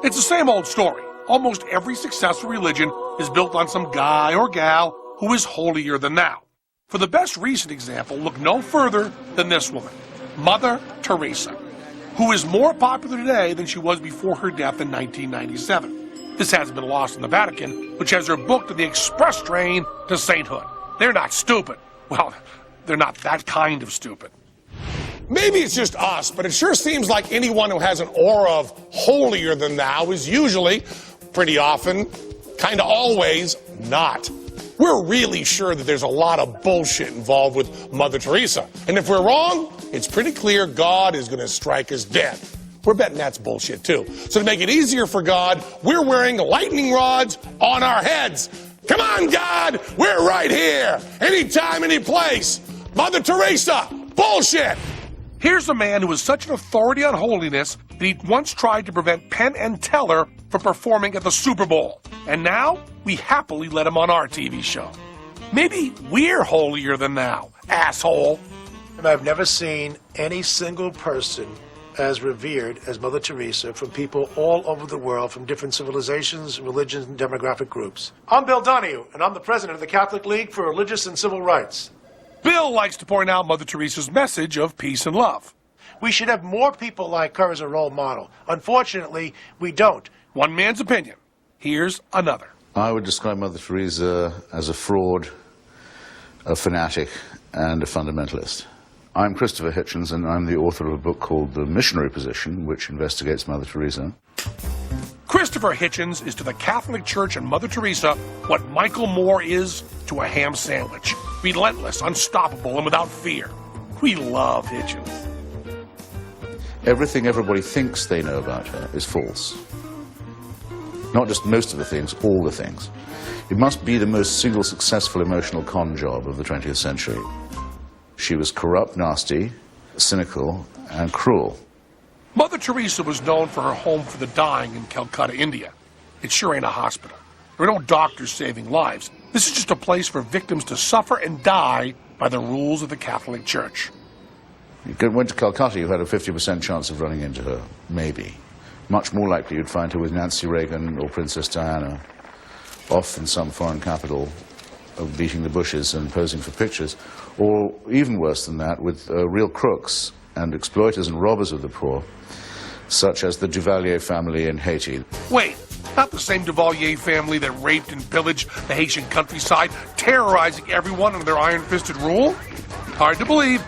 It's the same old story. Almost every successful religion is built on some guy or gal who is holier than thou. For the best recent example, look no further than this woman, Mother Teresa, who is more popular today than she was before her death in 1997. This hasn't been lost in the Vatican, which has her booked on the express train to sainthood. They're not stupid. Well, they're not that kind of stupid. Maybe it's just us, but it sure seems like anyone who has an aura of holier than thou is usually, pretty often, kind of always, not. We're really sure that there's a lot of bullshit involved with Mother Teresa. And if we're wrong, it's pretty clear God is going to strike us dead. We're betting that's bullshit, too. So to make it easier for God, we're wearing lightning rods on our heads. Come on, God! We're right here! Anytime, any place! Mother Teresa! Bullshit! Here's a man who is such an authority on holiness that he once tried to prevent Penn and Teller from performing at the Super Bowl. And now, we happily let him on our TV show. Maybe we're holier than thou, asshole. And I've never seen any single person as revered as Mother Teresa from people all over the world, from different civilizations, religions, and demographic groups. I'm Bill Donahue, and I'm the president of the Catholic League for Religious and Civil Rights. Bill likes to point out Mother Teresa's message of peace and love. We should have more people like her as a role model. Unfortunately, we don't. One man's opinion. Here's another. I would describe Mother Teresa as a fraud, a fanatic, and a fundamentalist. I'm Christopher Hitchens, and I'm the author of a book called The Missionary Position, which investigates Mother Teresa. Christopher Hitchens is to the Catholic Church and Mother Teresa what Michael Moore is to a ham sandwich. Relentless, unstoppable, and without fear. We love Hitchens. Everything everybody thinks they know about her is false. Not just most of the things, all the things. It must be the most single successful emotional con job of the 20th century. She was corrupt, nasty, cynical, and cruel. Mother Teresa was known for her home for the dying in Calcutta, India. It sure ain't a hospital. There are no doctors saving lives. This is just a place for victims to suffer and die by the rules of the Catholic Church. You went to Calcutta, you had a 50% chance of running into her, maybe. Much more likely you'd find her with Nancy Reagan or Princess Diana, off in some foreign capital, beating the bushes and posing for pictures, or even worse than that, with real crooks and exploiters and robbers of the poor, such as the Duvalier family in Haiti. Wait, not the same Duvalier family that raped and pillaged the Haitian countryside, terrorizing everyone under their iron-fisted rule? Hard to believe.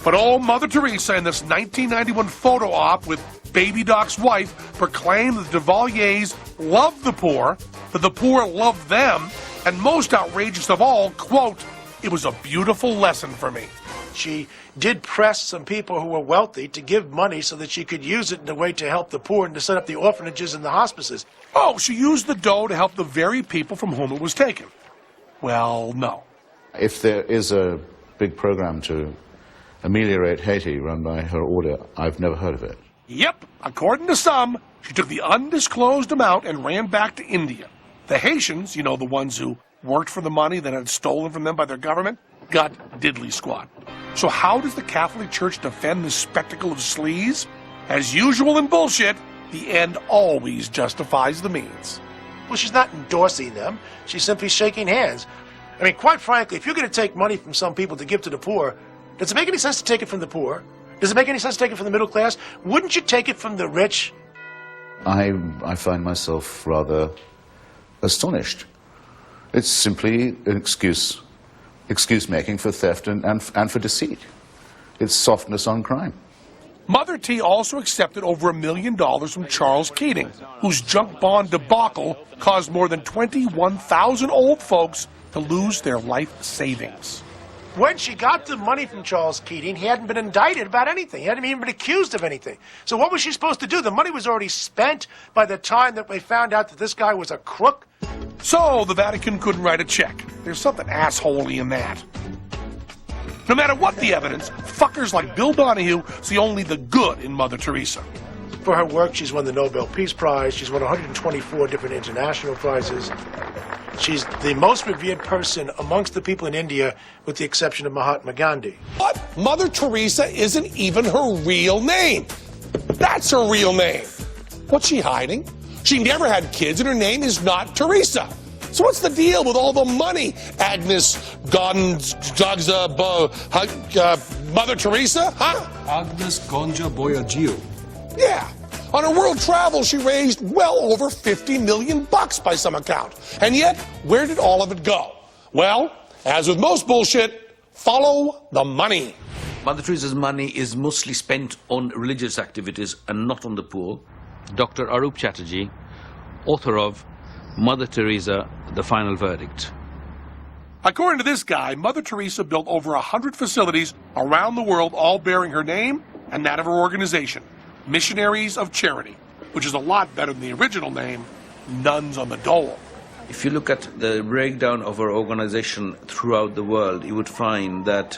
But old Mother Teresa in this 1991 photo op with Baby Doc's wife proclaimed that the Duvaliers loved the poor, that the poor loved them, and most outrageous of all, quote, "It was a beautiful lesson for me." She did press some people who were wealthy to give money so that she could use it in a way to help the poor and to set up the orphanages and the hospices. Oh, she used the dough to help the very people from whom it was taken. Well, no. If there is a big program to ameliorate Haiti run by her order, I've never heard of it. Yep, according to some, she took the undisclosed amount and ran back to India. The Haitians, you know, the ones who worked for the money that had stolen from them by their government, got diddly squat. So how does the Catholic Church defend this spectacle of sleaze? As usual in bullshit, the end always justifies the means. Well, she's not endorsing them. She's simply shaking hands. I mean, quite frankly, if you're going to take money from some people to give to the poor, does it make any sense to take it from the poor? Does it make any sense to take it from the middle class? Wouldn't you take it from the rich? I find myself rather astonished. It's simply an excuse-making for theft and for deceit. It's softness on crime. Mother T also accepted over $1 million from Charles Keating, whose junk bond debacle caused more than 21,000 old folks to lose their life savings. When she got the money from Charles Keating, he hadn't been indicted about anything. He hadn't even been accused of anything. So what was she supposed to do? The money was already spent by the time that we found out that this guy was a crook. So the Vatican couldn't write a check. There's something assholey in that. No matter what the evidence, fuckers like Bill Donahue see only the good in Mother Teresa. For her work, she's won the Nobel Peace Prize. She's won 124 different international prizes. She's the most revered person amongst the people in India, with the exception of Mahatma Gandhi. What? Mother Teresa isn't even her real name. That's her real name. What's she hiding? She never had kids, and her name is not Teresa. So what's the deal with all the money? Agnes Gonza, Mother Teresa, huh? Agnes Gonja Boyagio. Yeah. On her world travel, she raised well over $50 million by some account. And yet, where did all of it go? Well, as with most bullshit, follow the money. Mother Teresa's money is mostly spent on religious activities and not on the poor. Dr. Arup Chatterjee, author of Mother Teresa, The Final Verdict. According to this guy, Mother Teresa built over 100 facilities around the world, all bearing her name and that of her organization, Missionaries of Charity, which is a lot better than the original name, Nuns on the Dole. If you look at the breakdown of her organization throughout the world, you would find that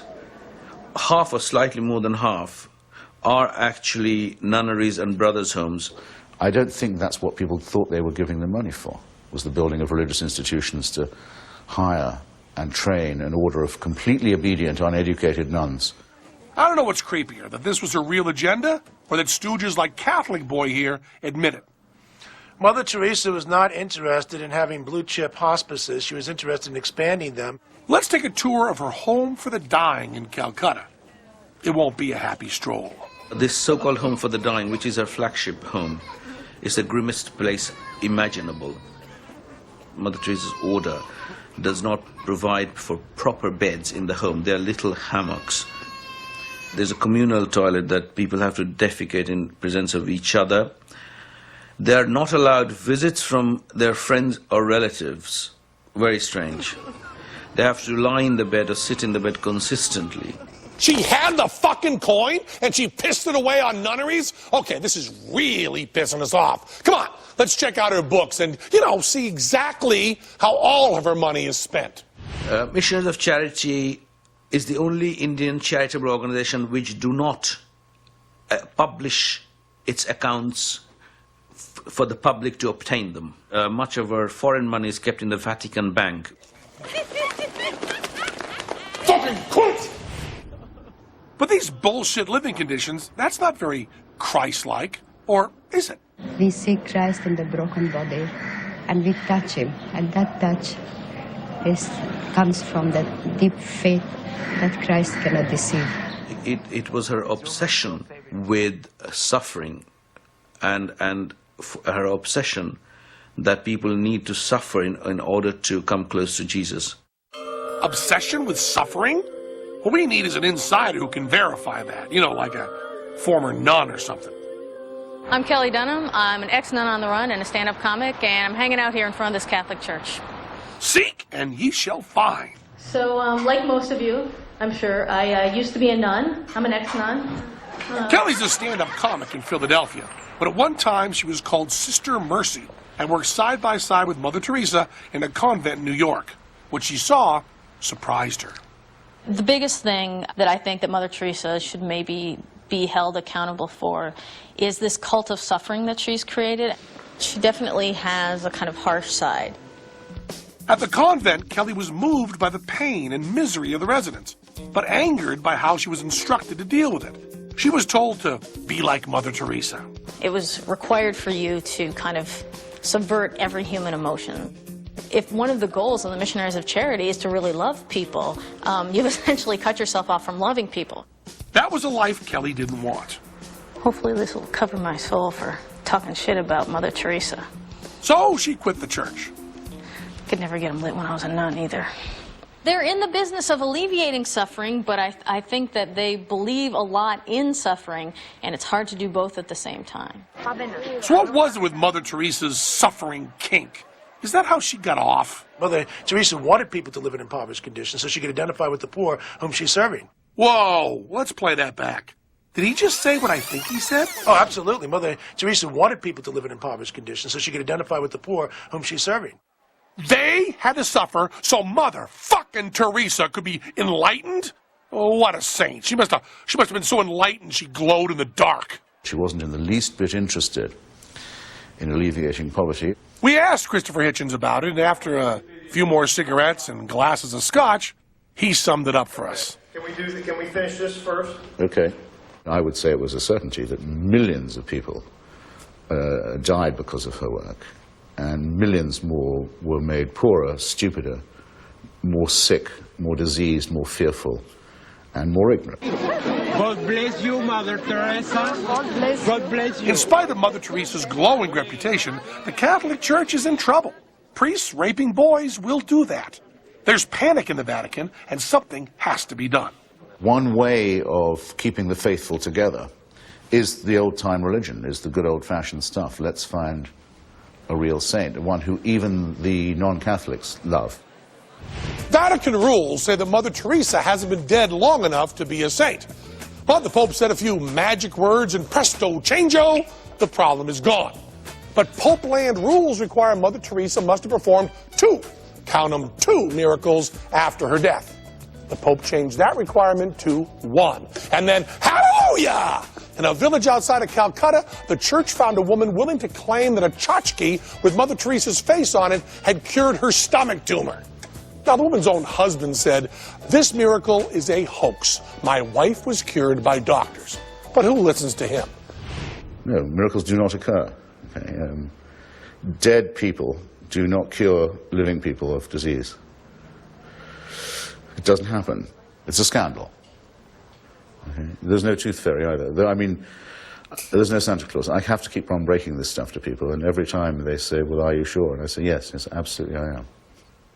half or slightly more than half are actually nunneries and brothers' homes. I don't think that's what people thought they were giving the money for, was the building of religious institutions to hire and train an order of completely obedient, uneducated nuns. I don't know what's creepier, that this was her real agenda, or that stooges like Catholic Boy here admit it. Mother Teresa was not interested in having blue-chip hospices. She was interested in expanding them. Let's take a tour of her home for the dying in Calcutta. It won't be a happy stroll. This so-called home for the dying, which is her flagship home, is the grimmest place imaginable. Mother Teresa's order does not provide for proper beds in the home. They are little hammocks. There's a communal toilet that people have to defecate in presence of each other. They are not allowed visits from their friends or relatives. Very strange. They have to lie in the bed or sit in the bed consistently. She had the fucking coin, and she pissed it away on nunneries? Okay, this is really pissing us off. Come on, let's check out her books and, see exactly how all of her money is spent. Missionaries of Charity is the only Indian charitable organization which do not publish its accounts for the public to obtain them. Much of her foreign money is kept in the Vatican Bank. Fucking quit! But these bullshit living conditions, that's not very Christ-like, or is it? We see Christ in the broken body, and we touch him, and that touch comes from that deep faith that Christ cannot deceive. It was her obsession with suffering and her obsession that people need to suffer in order to come close to Jesus. Obsession with suffering? What we need is an insider who can verify that, like a former nun or something. I'm Kelly Dunham. I'm an ex-nun on the run and a stand-up comic, and I'm hanging out here in front of this Catholic church. Seek, and ye shall find. So, like most of you, I'm sure, I used to be a nun. I'm an ex-nun. Kelly's a stand-up comic in Philadelphia, but at one time she was called Sister Mercy and worked side by side with Mother Teresa in a convent in New York. What she saw surprised her. The biggest thing that I think that Mother Teresa should maybe be held accountable for is this cult of suffering that she's created. She definitely has a kind of harsh side. At the convent, Kelly was moved by the pain and misery of the residents, but angered by how she was instructed to deal with it. She was told to be like Mother Teresa. It was required for you to kind of subvert every human emotion. If one of the goals of the Missionaries of Charity is to really love people, you've essentially cut yourself off from loving people. That was a life Kelly didn't want. Hopefully this will cover my soul for talking shit about Mother Teresa. So she quit the church. Could never get them lit when I was a nun either. They're in the business of alleviating suffering, but I think that they believe a lot in suffering, and it's hard to do both at the same time. So what was it with Mother Teresa's suffering kink? Is that how she got off? Mother Teresa wanted people to live in impoverished conditions so she could identify with the poor whom she's serving. Whoa, let's play that back. Did he just say what I think he said? Oh, absolutely. Mother Teresa wanted people to live in impoverished conditions so she could identify with the poor whom she's serving. They had to suffer so Mother fucking Teresa could be enlightened? Oh, what a saint. She must have been so enlightened she glowed in the dark. She wasn't in the least bit interested in alleviating poverty. We asked Christopher Hitchens about it, and after a few more cigarettes and glasses of scotch, he summed it up for us. Can we finish this first? Okay. I would say it was a certainty that millions of people died because of her work, and millions more were made poorer, stupider, more sick, more diseased, more fearful, and more ignorant. God bless you, Mother Teresa. God bless you. In spite of Mother Teresa's glowing reputation, the Catholic Church is in trouble. Priests raping boys will do that. There's panic in the Vatican, and something has to be done. One way of keeping the faithful together is the old-time religion, is the good old-fashioned stuff. Let's find a real saint, one who even the non-Catholics love. Vatican rules say that Mother Teresa hasn't been dead long enough to be a saint. But the Pope said a few magic words and presto changeo, the problem is gone. But Pope land rules require Mother Teresa must have performed two miracles after her death. The Pope changed that requirement to one. And then, hallelujah! In a village outside of Calcutta, the church found a woman willing to claim that a tchotchke with Mother Teresa's face on it had cured her stomach tumor. Now, the woman's own husband said, "This miracle is a hoax. My wife was cured by doctors." But who listens to him? No, miracles do not occur. Okay? Dead people do not cure living people of disease. It doesn't happen. It's a scandal. Okay? There's no tooth fairy either. I mean, there's no Santa Claus. I have to keep on breaking this stuff to people, and every time they say, "Well, are you sure?" And I say, yes, absolutely I am.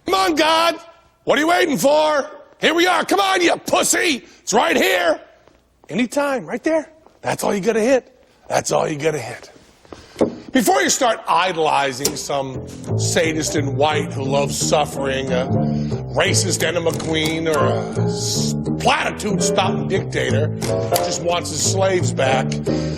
Come on, God! What are you waiting for? Here we are. Come on, you pussy! It's right here. Anytime, right there. That's all you gotta hit. That's all you gotta hit. Before you start idolizing some sadist in white who loves suffering, a racist enema queen, or a platitude-spouting dictator who just wants his slaves back,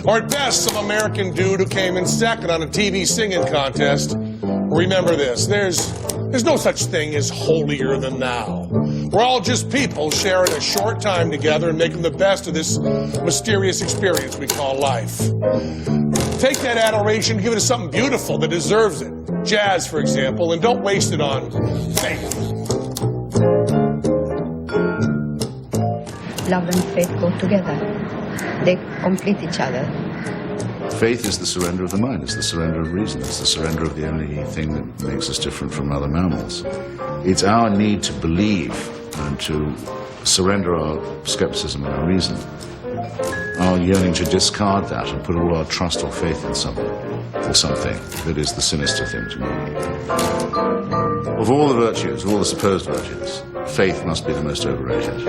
or at best some American dude who came in second on a TV singing contest, remember this. There's no such thing as holier than thou. We're all just people sharing a short time together and making the best of this mysterious experience we call life. Take that adoration, give it to something beautiful that deserves it. Jazz, for example, and don't waste it on faith. Love and faith go together. They complete each other. Faith is the surrender of the mind, it's the surrender of reason, it's the surrender of the only thing that makes us different from other mammals. It's our need to believe and to surrender our skepticism and our reason, our yearning to discard that and put all our trust or faith in someone or something that is the sinister thing to me. Of all the virtues, of all the supposed virtues, faith must be the most overrated.